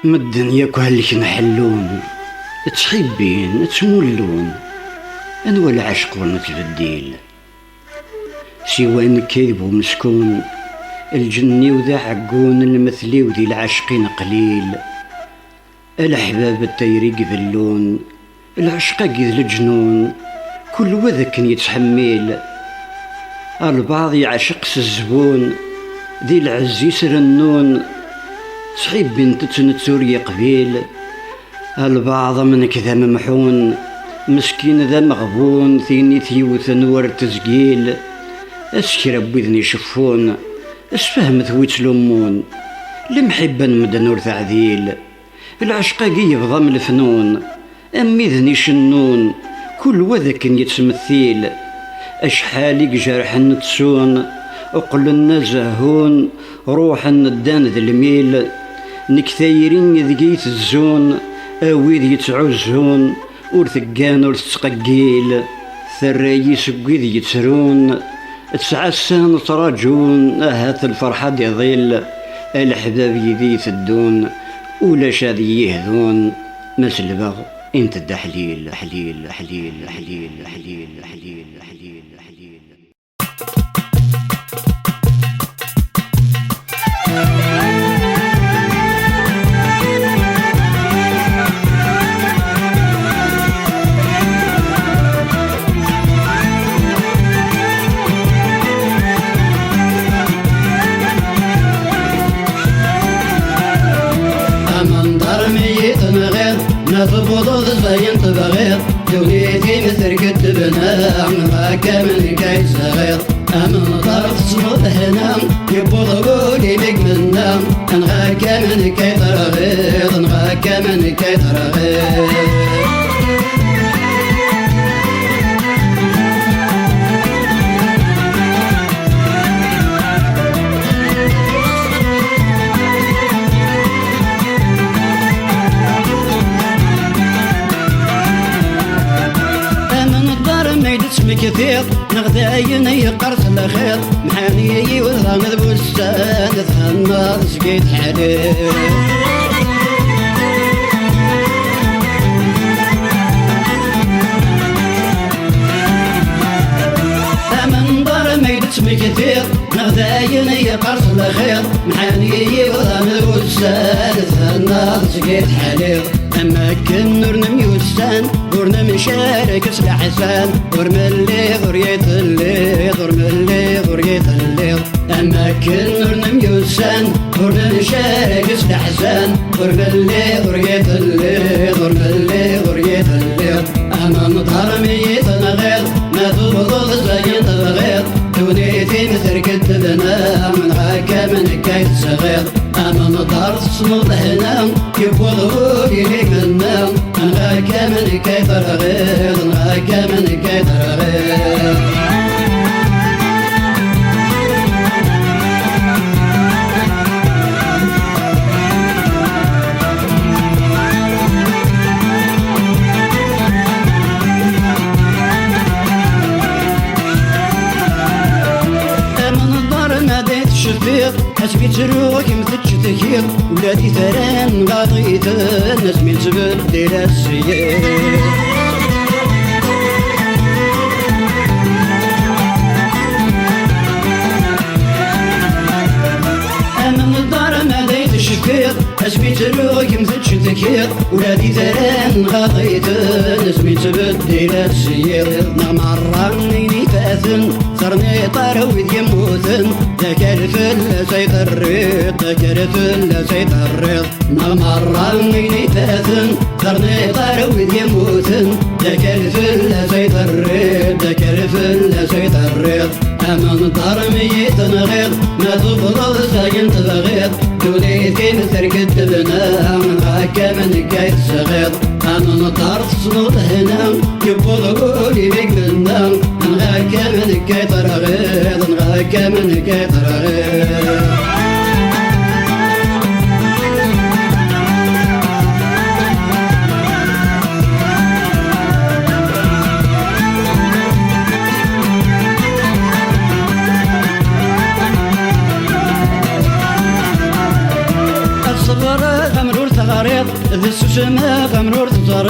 مدن ياك هلك نحلون، تحبين تمولون، انوى العشق ونتبديل. سوان كذب ومسكون، الجني وذا عقون، المثلي وذي العشقين قليل. الأحباب التيريق ذلون، العشق قذ الجنون، كل وذاك يتحمل. البعض يعشق الزبون، ذي العز يسرنون، تحب بنت تنتور يقبيل. البعض من كذا ممحون، مسكين ذا مغبون، ثيني ثيوث نور تزقيل. اسكرب وذن يشفون، اسفهم ثويت لمون، المحبة مدن ور تعذيل. العشق يفضى من الفنون، أمي ذني شنون، كل وذاك يتمثيل. أشحالك جرح نتسون، أقلنا زهون، روح ندان ذا الميل. نكثيرين ذقيت الزون، أويذ يتعزون، ور ثقان ور تتقيل. ثراي سقيذ يترون، تسعسان تراجون، هات الفرحة دي ظل. الأحباب يذي يثدون، ولا شاذي يهذون. مسلبغ انت الدحليل حليل حليل حليل حليل حليل حليل حليل. تبوض زين تبغير، دوليتي مثل كتبنا هكا من كاي صغير. أمن طرف صمود هنا يبوض قولي بك منا، هكا من كاي ترغير، هكا من كاي ترغير. كثير نغداين يقرص الخير، محاني وضغم البستان تهنى سقيت حليل. من دار ما يدسمي كثير نغداين يقرص الخير، محاني وضغم البستان تهنى سقيت حليل. أما كن نورنا ميوسان ورنا مشارك سلحسان، ورملي ضريت اللي ضرملي ضريت اللي. أما كن نورنا ميوسان ورنا مشارك سلحسان، ورملي ضريت اللي ضرملي ضريت اللي. أما نطهر ميت نغير، ما تبغض زين تغير، دونيتي مثل كتبنا من هكا من كايت صغير. أما نطهر صمود هنا يبوض ليك منا، هكا من كاي ترغير، هكا من كاي ترغير. حسبي تروح مثل تكير، ولادي ثران غاضيت الناس من زبل ديال السير. أنا من الدار ما ديت الشفير، حسبي تروح مثل تكير، ولادي ثران غاضيت الناس من زبل ديال السير. مرة نيني فاثن صرني طاروي يموتن، ذاك الفل سيطريط ذاك الفل سيطريط. مرة نيني فاثن صرني طاروي يموتن، ذاك الفل سيطريط ذاك الفل سيطريط. أما نطهر ميت نغير، ما تبغض زين تبغير، دوليتي مثل كتبنا هكا من كايت صغير. أنا نطهر صمود هنا يبوض قولي بك منا، هكا من كاي ترغير، هكا من كاي ترغير.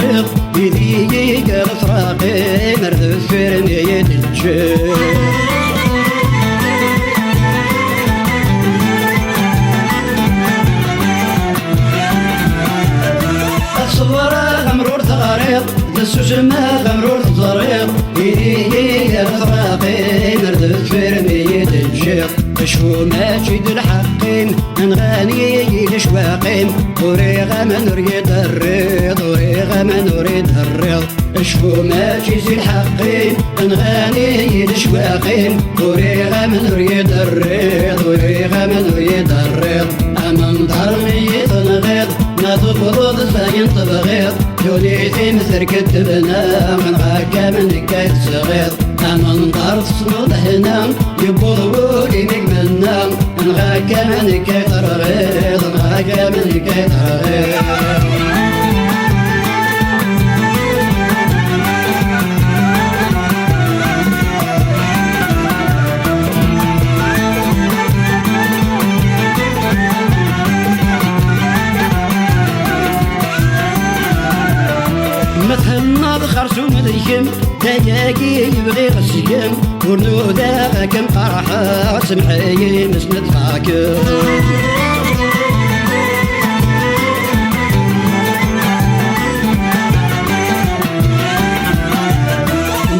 تبغيض يدي قال فراقي مرد فرمي الجيل الصبرة غمرور تغريض السجمة غمرور تزريض يدي قال فراقي مرد فرمي الجيل شو ماجد الحقين نغني لشواقين وريغ من نريد الريض وريغ من نريد الريض شو ماجد الحقين نغني لشواقين وريغ من نريد الريض وريغ من نريد الريض أمام ضرمي تنغيض ما تفضل زين تبغيض جوليتي مثل كتبنا من غاكا من كيت صغير أمام ضرب صمود هنا يبوضولي منا نغاكا من كيت رغيض نغاكا من كيت رغيض مثلنا بخرسوم ذيكم داياكي يبغي غسيم ورنودا كم قرحة سمحي مسند فاكم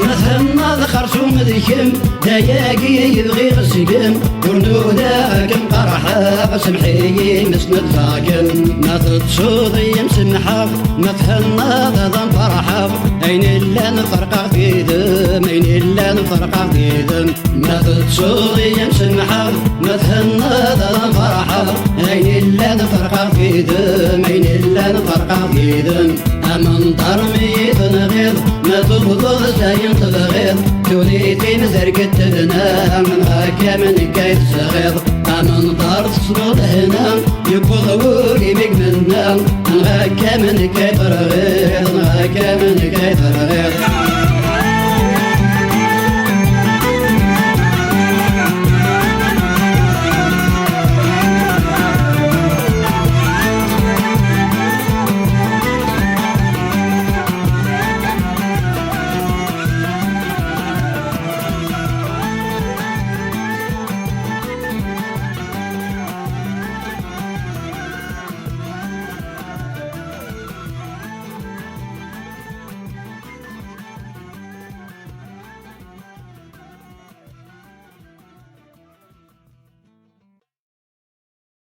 مثلنا بخرسوم ذيكم داياكي يبغي غسيم ورنودا كم قرحة سمحي مسند فاكم ما تتصوضي مسمحة ما تهنا ضم فرحة أين إلا نفرقع في ذم أين إلا نفرقع في ذم ما تتصوضي مسمحة ما تهنا ضم فرحة أين إلا نفرقع في ذم أين إلا نفرقع في ذم أمن ضرمي تنغيض ما تبضل زين تبغيض توليتي مزرقة تبنا من غاكا من كيت صغير أمن ضرب صمود هنا يبوضولي منا نغاكا من كيت رغيض نغاكا من كيت رغيض